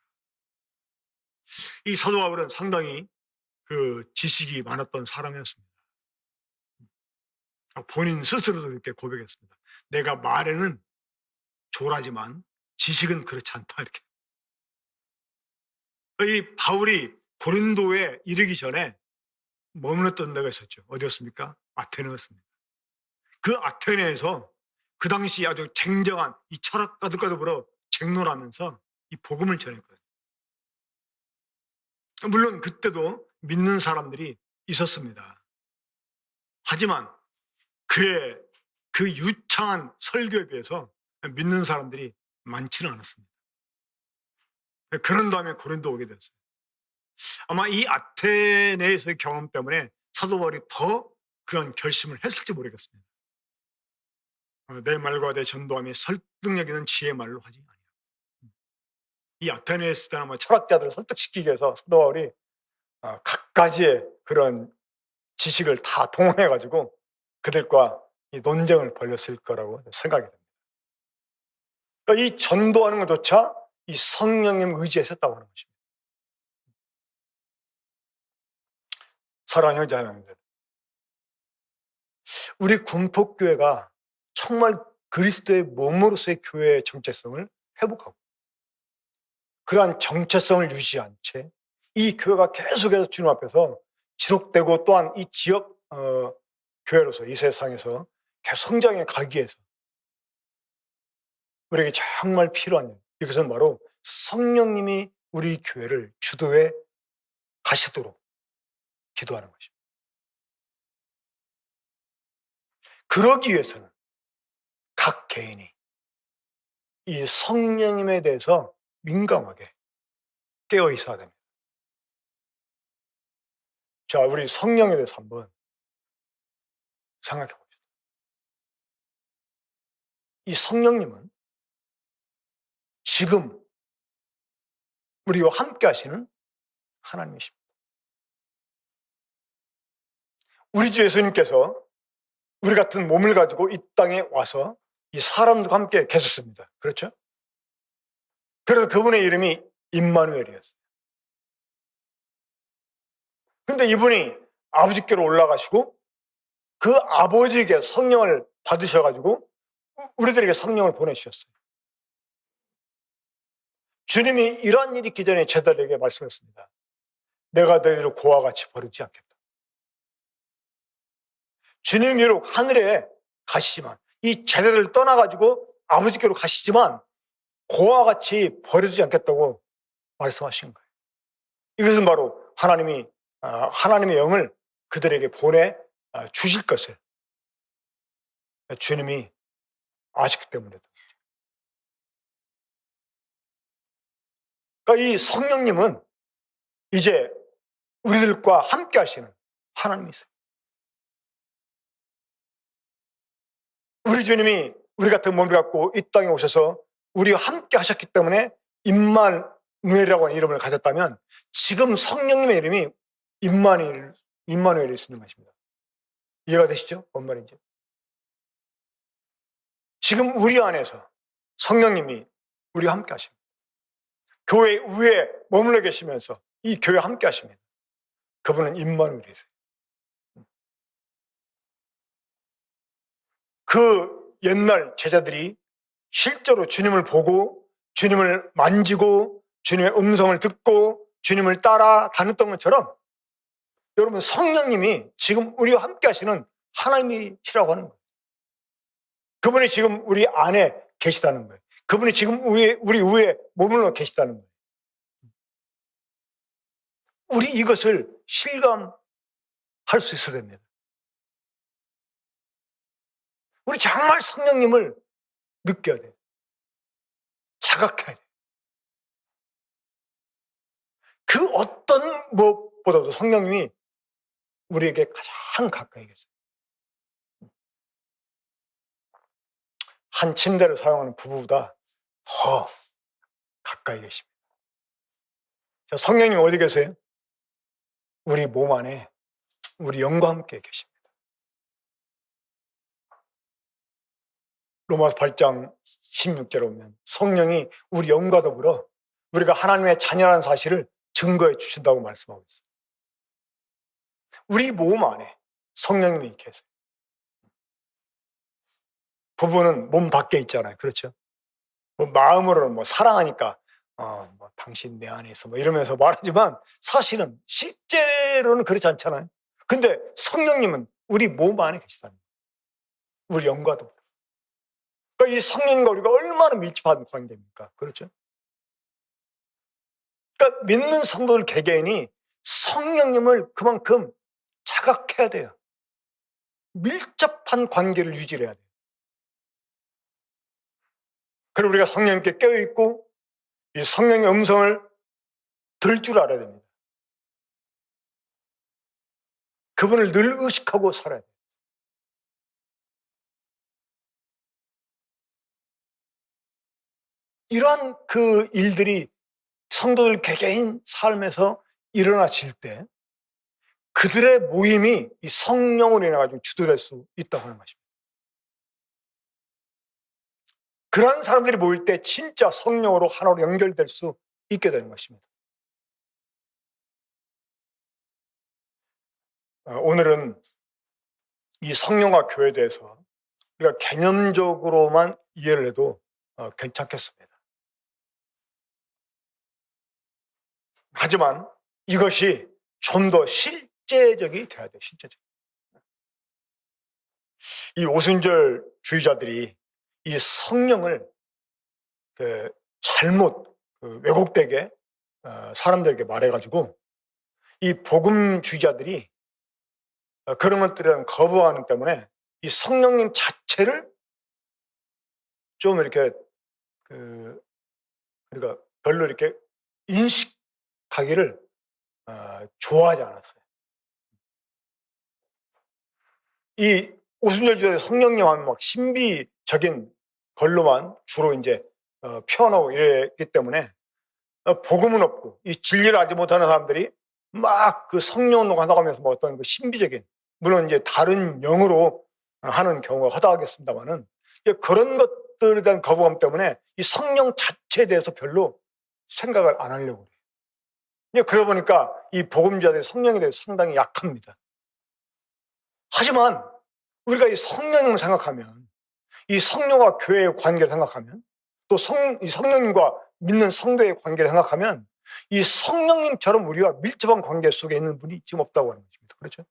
이 사도 바울은 상당히 그 지식이 많았던 사람이었습니다. 본인 스스로도 이렇게 고백했습니다. 내가 말에는 조라지만 지식은 그렇지 않다. 이렇게. 이 바울이 고린도에 이르기 전에 머물렀던 데가 있었죠. 어디였습니까? 아테네였습니다. 그 아테네에서 그 당시 아주 쟁정한 이 철학가들과 더불어 쟁론하면서 이 복음을 전했거든요. 물론 그때도 믿는 사람들이 있었습니다. 하지만 그의 그 유창한 설교에 비해서 믿는 사람들이 많지는 않았습니다. 그런 다음에 고린도 오게 됐어요. 아마 이 아테네에서의 경험 때문에 사도 바울이 더 그런 결심을 했을지 모르겠습니다. 내 말과 내 전도함이 설득력 있는 지혜의 말로 하지 아니하고. 이 아테네에 있을 때는 아마 철학자들을 설득시키기 위해서 사도 바울이 각가지의 그런 지식을 다 동원해가지고 그들과 이 논쟁을 벌였을 거라고 생각이 됩니다. 그러니까 이 전도하는 것조차 이 성령님 의지에 섰다고 하는 것입니다. 사랑하는 형제자매들, 우리 군폭교회가 정말 그리스도의 몸으로서의 교회의 정체성을 회복하고 그러한 정체성을 유지한 채 이 교회가 계속해서 주님 앞에서 지속되고 또한 이 지역 교회로서 이 세상에서 계속 성장해 가기 위해서 우리에게 정말 필요한 이것은 바로 성령님이 우리 교회를 주도해 가시도록 기도하는 것입니다. 그러기 위해서는 각 개인이 이 성령님에 대해서 민감하게 깨어 있어야 됩니다. 자, 우리 성령에 대해서 한번 생각해 봅시다. 이 성령님은 지금 우리와 함께 하시는 하나님이십니다. 우리 주 예수님께서 우리 같은 몸을 가지고 이 땅에 와서 이 사람들과 함께 계셨습니다. 그렇죠? 그래서 그분의 이름이 임마누엘이었어요. 근데 이분이 아버지께로 올라가시고 그 아버지에게 성령을 받으셔가지고 우리들에게 성령을 보내주셨어요. 주님이 이러한 일이 있기 전에 제자들에게 말씀했습니다. 내가 너희들을 고와 같이 버리지 않겠다. 주님 비록 하늘에 가시지만 이 제자들을 떠나가지고 아버지께로 가시지만 고와 같이 버려두지 않겠다고 말씀하신 거예요. 이것은 바로 하나님이 하나님의 영을 그들에게 보내 주실 것을 주님이 아시기 때문에. 그러니까 이 성령님은 이제 우리들과 함께 하시는 하나님이세요. 우리 주님이 우리 같은 몸을 갖고 이 땅에 오셔서 우리와 함께 하셨기 때문에 임마누엘이라고 하는 이름을 가졌다면 지금 성령님의 이름이 임마누엘일 수 있는 것입니다. 이해가 되시죠? 뭔 말인지. 지금 우리 안에서 성령님이 우리와 함께 하십니다. 교회 위에 머물러 계시면서 이 교회와 함께 하십니다. 그분은 임마누엘이세요. 그 옛날 제자들이 실제로 주님을 보고 주님을 만지고 주님의 음성을 듣고 주님을 따라 다녔던 것처럼 여러분 성령님이 지금 우리와 함께 하시는 하나님이시라고 하는 거예요. 그분이 지금 우리 안에 계시다는 거예요. 그분이 지금 우리 위에 머물러 계시다는 거예요. 우리 이것을 실감할 수 있어야 됩니다. 우리 정말 성령님을 느껴야 돼요. 자각해야 돼요. 그 어떤 무엇보다도 성령님이 우리에게 가장 가까이 계세요. 한 침대를 사용하는 부부보다 더 가까이 계십니다. 성령님 어디 계세요? 우리 몸 안에 우리 영과 함께 계십니다. 로마서 8장 16절에 보면 성령이 우리 영과 더불어 우리가 하나님의 자녀라는 사실을 증거해 주신다고 말씀하고 있어요. 우리 몸 안에 성령님이 계세요. 부부는 몸 밖에 있잖아요. 그렇죠? 뭐 마음으로는 뭐 사랑하니까 뭐 당신 내 안에 있어 뭐 이러면서 말하지만 사실은 실제로는 그렇지 않잖아요. 근데 성령님은 우리 몸 안에 계시다는 거예요. 우리 영과도. 그러니까 이 성령님과 우리가 얼마나 밀접한 관계입니까? 그렇죠? 그러니까 믿는 성도들 개개인이 성령님을 그만큼 자각해야 돼요. 밀접한 관계를 유지를 해야 돼요. 그리고 우리가 성령님께 깨어있고 이 성령의 음성을 들 줄 알아야 됩니다. 그분을 늘 의식하고 살아야 돼요. 이러한 그 일들이 성도들 개개인 삶에서 일어나실 때 그들의 모임이 이 성령으로 인해 가지고 주도될 수 있다고 하는 것입니다. 그런 사람들이 모일 때 진짜 성령으로 하나로 연결될 수 있게 되는 것입니다. 오늘은 이 성령과 교회에 대해서 우리가 개념적으로만 이해를 해도 괜찮겠습니다. 하지만 이것이 좀 더 실제적이 돼야 돼요. 실제적. 이 오순절 주의자들이 이 성령을 잘못 왜곡되게 사람들에게 말해가지고 이 복음주의자들이 그런 것들은 거부하는 때문에 이 성령님 자체를 좀 이렇게 그러니까 별로 이렇게 인식하기를 좋아하지 않았어요. 이 오순절주의 성령님 하면 막 신비적인 걸로만 주로 이제 표현하고 이랬기 때문에 복음은 없고 이 진리를 알지 못하는 사람들이 막 그 성령으로 하다가면서 뭐 어떤 그 신비적인 물론 이제 다른 영으로 하는 경우가 허다하겠습니다만은 그런 것들에 대한 거부감 때문에 이 성령 자체에 대해서 별로 생각을 안 하려고 그래요. 그러다 보니까 이 복음자들이 성령에 대해서 상당히 약합니다. 하지만 우리가 이 성령님을 생각하면 이 성령과 교회의 관계를 생각하면 또 이 성령님과 믿는 성도의 관계를 생각하면 이 성령님처럼 우리와 밀접한 관계 속에 있는 분이 지금 없다고 하는 것입니다. 그렇죠?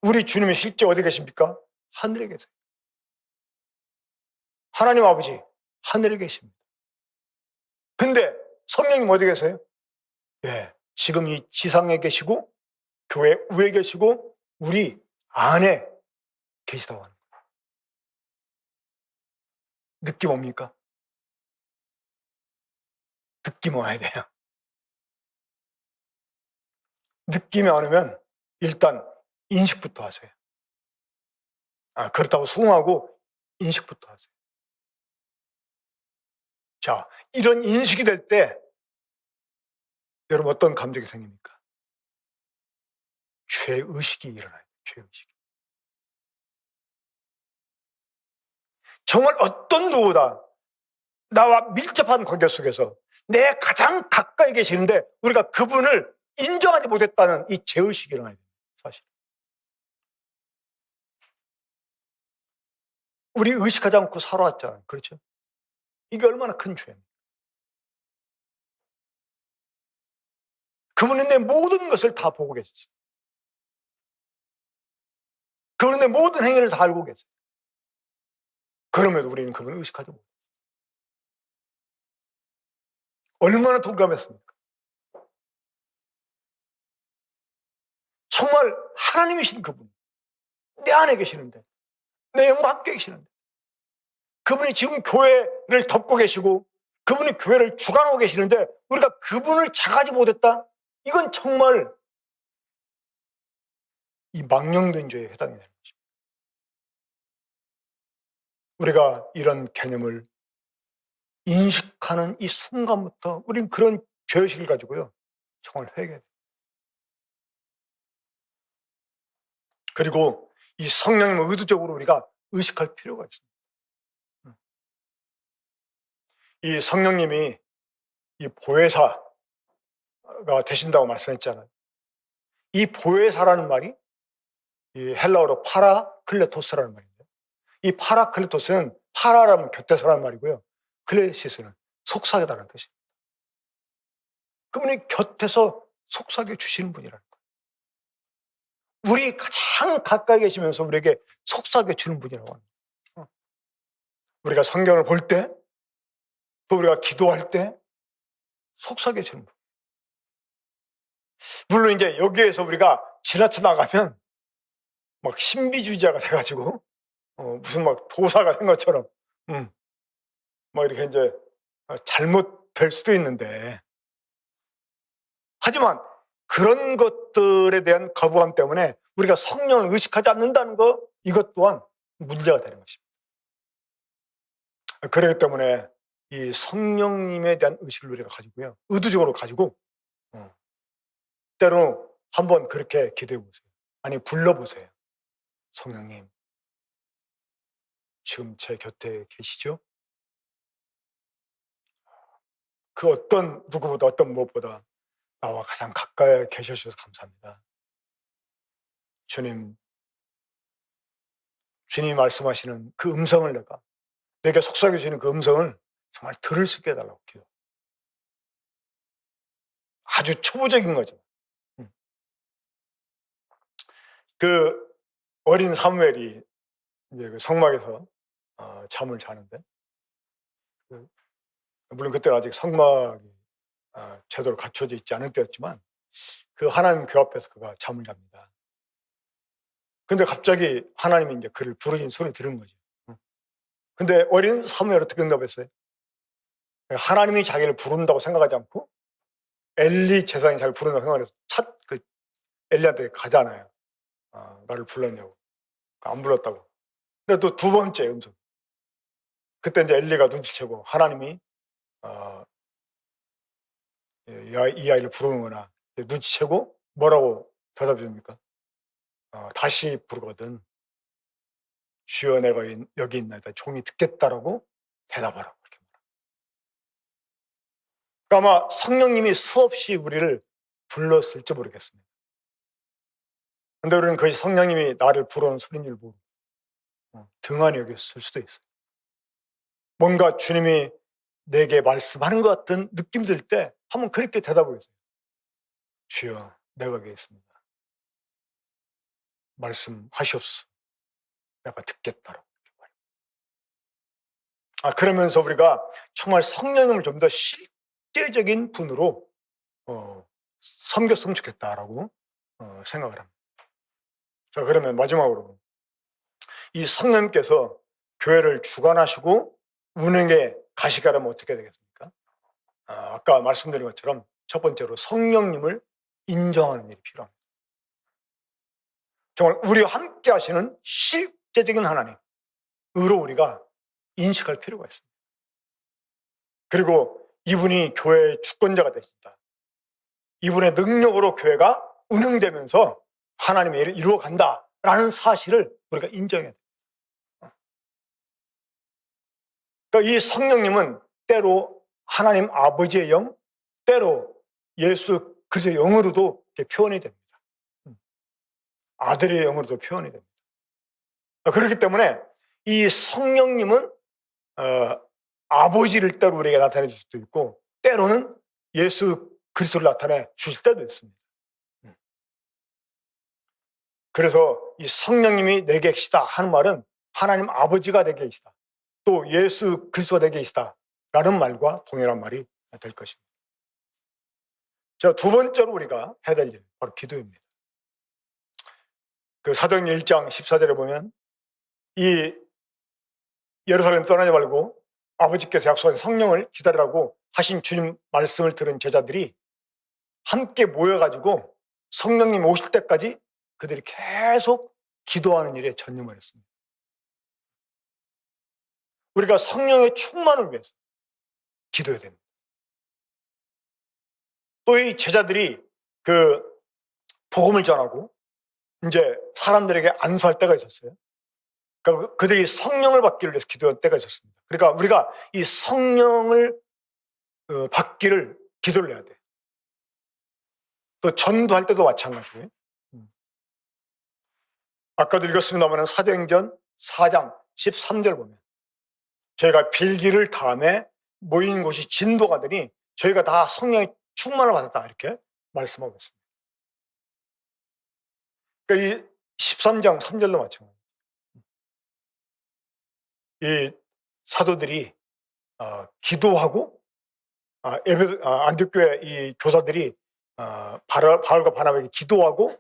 우리 주님이 실제 어디 계십니까? 하늘에 계세요. 하나님 아버지 하늘에 계십니다. 근데 성령님 어디 계세요? 네, 지금 이 지상에 계시고 교회 위에 계시고 우리 안에 계시다고 하는 거예요. 느낌 옵니까? 느낌 와야 돼요. 느낌이 안 오면 일단 인식부터 하세요. 그렇다고 수긍하고 인식부터 하세요. 자, 이런 인식이 될 때 여러분 어떤 감정이 생깁니까? 죄의식이 일어나요. 죄의식이. 정말 어떤 누구보다 나와 밀접한 관계 속에서 내 가장 가까이 계시는데 우리가 그분을 인정하지 못했다는 이 죄의식이 일어나야 됩니다. 사실. 우리 의식하지 않고 살아왔잖아요. 그렇죠? 이게 얼마나 큰 죄입니까? 그분은 내 모든 것을 다 보고 계셨어요. 그분은 내 모든 행위를 다 알고 계세요. 그럼에도 우리는 그분을 의식하지 못해요. 얼마나 동감했습니까? 정말 하나님이신 그분, 내 안에 계시는데, 내 영과 함께 계시는데, 그분이 지금 교회를 덮고 계시고, 그분이 교회를 주관하고 계시는데, 우리가 그분을 자각하지 못했다? 이건 정말 이 망령된 죄에 해당이 되는 것입니다. 우리가 이런 개념을 인식하는 이 순간부터 우리는 그런 죄의식을 가지고요, 정말 회개해요. 그리고 이 성령님을 의도적으로 우리가 의식할 필요가 있습니다. 이 성령님이 이 보혜사가 되신다고 말씀했잖아요. 이 보혜사라는 말이 이 헬라어로 파라클레토스라는 말인데 이 파라클리토스는 파라라면 곁에서라는 말이고요. 클레시스는 속삭이다라는 뜻입니다. 그분이 곁에서 속삭여 주시는 분이라는 거예요. 우리 가장 가까이 계시면서 우리에게 속삭여 주는 분이라고 합니다. 우리가 성경을 볼 때, 또 우리가 기도할 때 속삭여 주는 분. 물론 이제 여기에서 우리가 지나쳐 나가면 막 신비주의자가 돼가지고 무슨 막 도사가 된 것처럼 막 이렇게 이제 잘못될 수도 있는데, 하지만 그런 것들에 대한 거부감 때문에 우리가 성령을 의식하지 않는다는 거, 이것 또한 문제가 되는 것입니다. 그렇기 때문에 이 성령님에 대한 의식을 우리가 가지고요, 의도적으로 가지고 때로 한번 그렇게 기도해 보세요. 아니, 불러보세요. 성령님, 지금 제 곁에 계시죠? 그 어떤 누구보다, 어떤 무엇보다 나와 가장 가까이 계셔주셔서 감사합니다. 주님, 주님이 말씀하시는 그 음성을 내게 속삭여 주시는 그 음성을 정말 들을 수 있게 해달라고 기도. 아주 초보적인 거죠. 그 어린 사무엘이 이제 그 성막에서 잠을 자는데, 물론 그때는 아직 성막이 제대로 갖춰져 있지 않은 때였지만, 그 하나님 그 앞에서 그가 잠을 잡니다. 근데 갑자기 하나님이 이제 그를 부르신 소리를 들은 거죠. 근데 어린 사무엘 어떻게 응답했어요? 하나님이 자기를 부른다고 생각하지 않고 엘리 제사장이 자기를 부른다고 생각해서 그 엘리한테 가잖아요. 나를 불렀냐고. 안 불렀다고. 근데 또 두 번째 음성. 그때 이제 엘리가 눈치채고 하나님이 이 아이를 부르는구나 눈치채고 뭐라고 대답해 줍니까? 다시 부르거든 주여 내가 여기 있나이다 종이 듣겠다라고 대답하라고. 그렇게 말합니다. 그러니까 아마 성령님이 수없이 우리를 불렀을지 모르겠습니다. 근데 우리는 그것이 성령님이 나를 부르는 소리인 줄 모르고 등한히 여겼을 수도 있어요. 뭔가 주님이 내게 말씀하는 것 같은 느낌 들 때 한번 그렇게 대답하겠어요. 주여 내가 여기 있습니다. 말씀하시옵소서. 내가 듣겠다라고. 그러면서 우리가 정말 성령님을 좀 더 실제적인 분으로 섬겼으면 좋겠다라고 생각을 합니다. 자, 그러면 마지막으로 이 성령님께서 교회를 주관하시고 운행에 가시게 하려면 어떻게 되겠습니까? 아까 말씀드린 것처럼 첫 번째로 성령님을 인정하는 일이 필요합니다. 정말 우리와 함께 하시는 실제적인 하나님으로 우리가 인식할 필요가 있습니다. 그리고 이분이 교회의 주권자가 되신다. 이분의 능력으로 교회가 운영되면서 하나님의 일을 이루어간다라는 사실을 우리가 인정해야 됩니다. 그러니까 이 성령님은 때로 하나님 아버지의 영, 때로 예수 그리스도의 영으로도 표현이 됩니다. 아들의 영으로도 표현이 됩니다. 그렇기 때문에 이 성령님은 아버지를 때로 우리에게 나타내 줄 수도 있고 때로는 예수 그리스도를 나타내 주실 때도 있습니다. 그래서 이 성령님이 내게 계시다 하는 말은 하나님 아버지가 내게 계시다, 또 예수 그리스도가 내게 계시다 라는 말과 동일한 말이 될 것입니다. 자, 두 번째로 우리가 해야 될 일, 바로 기도입니다. 그 사도행전 1장 14절에 보면 이 예루살렘 떠나지 말고 아버지께서 약속하신 성령을 기다리라고 하신 주님 말씀을 들은 제자들이 함께 모여가지고 성령님 오실 때까지 그들이 계속 기도하는 일에 전념을 했습니다. 우리가 성령의 충만을 위해서 기도해야 됩니다. 또 이 제자들이 그 복음을 전하고 이제 사람들에게 안수할 때가 있었어요. 그러니까 그들이 성령을 받기를 위해서 기도할 때가 있었습니다. 그러니까 우리가 이 성령을 받기를 기도를 해야 돼. 또 전도할 때도 마찬가지고요. 아까도 읽었습니다만 사도행전 4장 13절 보면 저희가 빌기를 다음에 모인 곳이 진도가 되니 저희가 다 성령의 충만을 받았다 이렇게 말씀하고 있습니다. 그러니까 이 13장 3절로 마찬가지입니다. 이 사도들이 기도하고 안디옥교회 이 교사들이 바울과 바나바에게 기도하고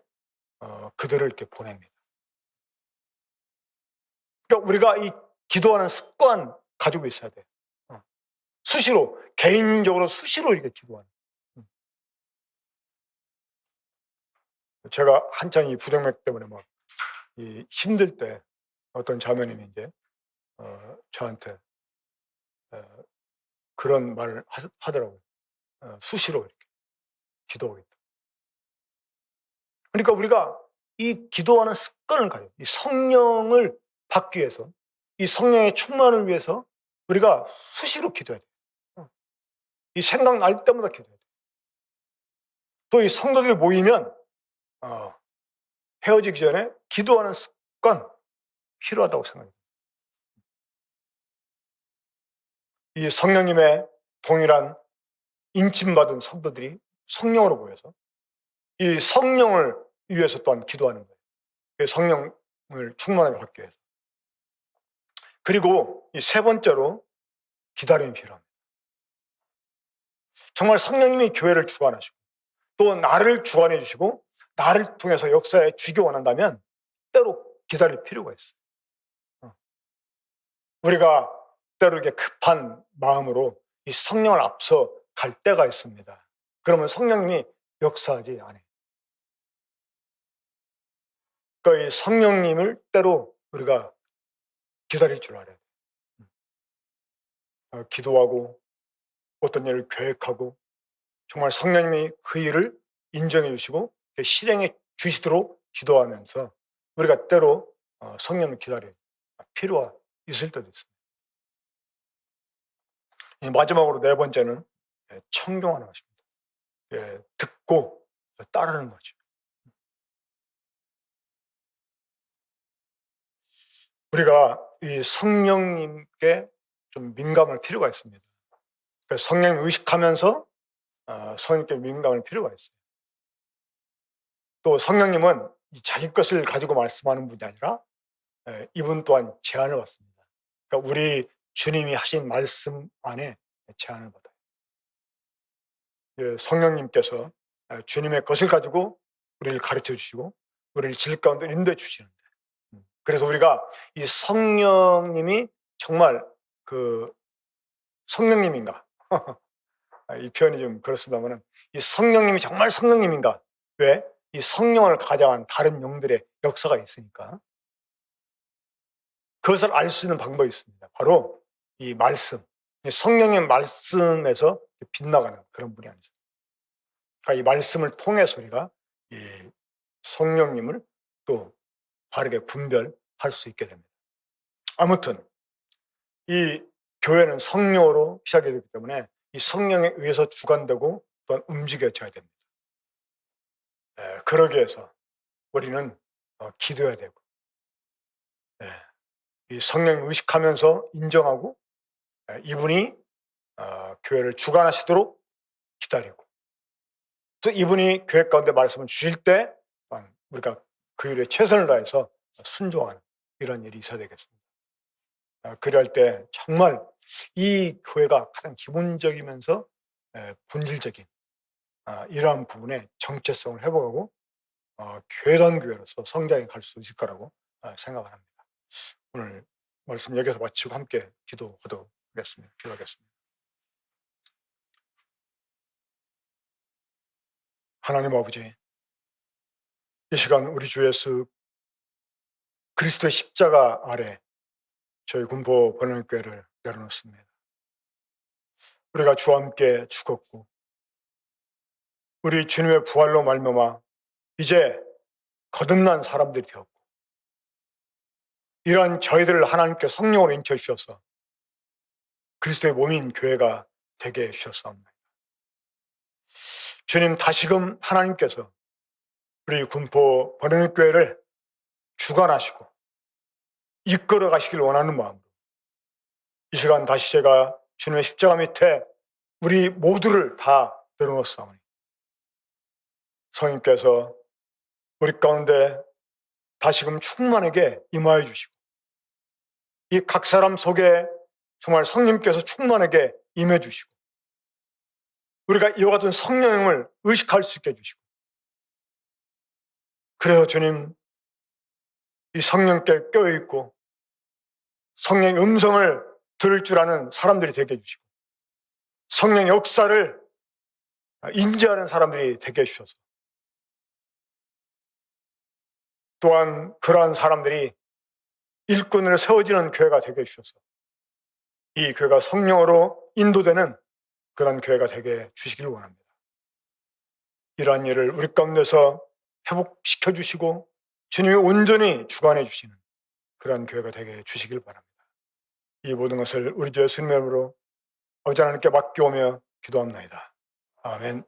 그들을 이렇게 보냅니다. 그러니까 우리가 이 기도하는 습관 가지고 있어야 돼요. 수시로 개인적으로 수시로 이렇게 기도하는. 제가 한창 이 부정맥 때문에 막 힘들 때 어떤 자매님이 이제 저한테 그런 말을 하더라고요. 수시로 이렇게 기도하겠다. 그러니까 우리가 이 기도하는 습관을 가져요. 이 성령을 받기 위해서, 이 성령의 충만을 위해서 우리가 수시로 기도해야 돼요. 이 생각날 때마다 기도해야 돼요. 또 이 성도들이 모이면 헤어지기 전에 기도하는 습관 필요하다고 생각해요. 이 성령님의 동일한 인침받은 성도들이 성령으로 모여서 이 성령을 위해서 또한 기도하는 거예요. 성령을 충만하게 받기 위해서. 그리고 이 세 번째로 기다림이 필요합니다. 정말 성령님이 교회를 주관하시고 또 나를 주관해 주시고 나를 통해서 역사에 주기 원한다면 때로 기다릴 필요가 있어요. 우리가 때로 이렇게 급한 마음으로 이 성령을 앞서 갈 때가 있습니다. 그러면 성령님이 역사하지 않아요. 그러니까 이 성령님을 때로 우리가 기다릴 줄 알아야 돼요. 기도하고 어떤 일을 계획하고 정말 성령님이 그 일을 인정해 주시고 실행해 주시도록 기도하면서 우리가 때로 성령을 기다릴 필요가 있을 때도 있습니다. 마지막으로 네 번째는 청종하는 것입니다. 듣고 따르는 거죠. 우리가 이 성령님께 좀 민감할 필요가 있습니다. 그러니까 성령을 의식하면서 성령님께 민감할 필요가 있어요. 또 성령님은 자기 것을 가지고 말씀하는 분이 아니라 이분 또한 제안을 받습니다. 그러니까 우리 주님이 하신 말씀 안에 제안을 받아요. 성령님께서 주님의 것을 가지고 우리를 가르쳐 주시고 우리를 질 가운데 인도해 주시는데 그래서 우리가 이 성령님이 정말 그 성령님인가? 이 표현이 좀 그렇습니다만 이 성령님이 정말 성령님인가? 왜? 이 성령을 가장한 다른 영들의 역사가 있으니까 그것을 알 수 있는 방법이 있습니다. 바로 이 말씀, 성령의 말씀에서 빛나가는 그런 분이 아니죠. 그러니까 이 말씀을 통해서 우리가 이 성령님을 또 바르게 분별할 수 있게 됩니다. 아무튼 이 교회는 성령으로 시작이 되기 때문에 이 성령에 의해서 주관되고 또한 움직여져야 됩니다. 그러기 위해서 우리는 기도해야 되고 이 성령을 의식하면서 인정하고 이분이 교회를 주관하시도록 기다리고 또 이분이 교회 가운데 말씀을 주실 때 우리가 그 일에 최선을 다해서 순종하는 이런 일이 있어야 되겠습니다. 그럴 때 정말 이 교회가 가장 기본적이면서 본질적인 이러한 부분의 정체성을 회복하고 교회단 교회로서 성장해 갈 수 있을 거라고 생각을 합니다. 오늘 말씀 여기서 마치고 함께 기도하도록 하겠습니다. 기도하겠습니다. 하나님 아버지, 이 시간 우리 주 예수 그리스도의 십자가 아래 저희 군포 번영교회를 내려놓습니다. 우리가 주와 함께 죽었고 우리 주님의 부활로 말미암아 이제 거듭난 사람들이 되었고 이러한 저희들을 하나님께 성령으로 인쳐 주셔서 그리스도의 몸인 교회가 되게 해주셨사옵나이다. 주님, 다시금 하나님께서 우리 군포 번영교회를 주관하시고 이끌어 가시길 원하는 마음으로 이 시간 다시 제가 주님의 십자가 밑에 우리 모두를 다 내려놓사오니 성령께서 우리 가운데 다시금 충만하게 임하여 주시고 이 각 사람 속에 정말 성령께서 충만하게 임해 주시고 우리가 이와 같은 성령을 의식할 수 있게 해주시고 그래서 주님 이 성령께 껴있고 성령의 음성을 들을 줄 아는 사람들이 되게 해주시고 성령의 역사를 인지하는 사람들이 되게 해주셔서 또한 그러한 사람들이 일꾼으로 세워지는 교회가 되게 해주셔서 이 교회가 성령으로 인도되는 그런 교회가 되게 주시기를 원합니다. 이러한 일을 우리 가운데서 회복시켜 주시고 주님이 온전히 주관해 주시는 그런 교회가 되게 주시길 바랍니다. 이 모든 것을 우리 주 예수님의 이름으로 아버지 하나님께 맡겨오며 기도합나이다. 아멘.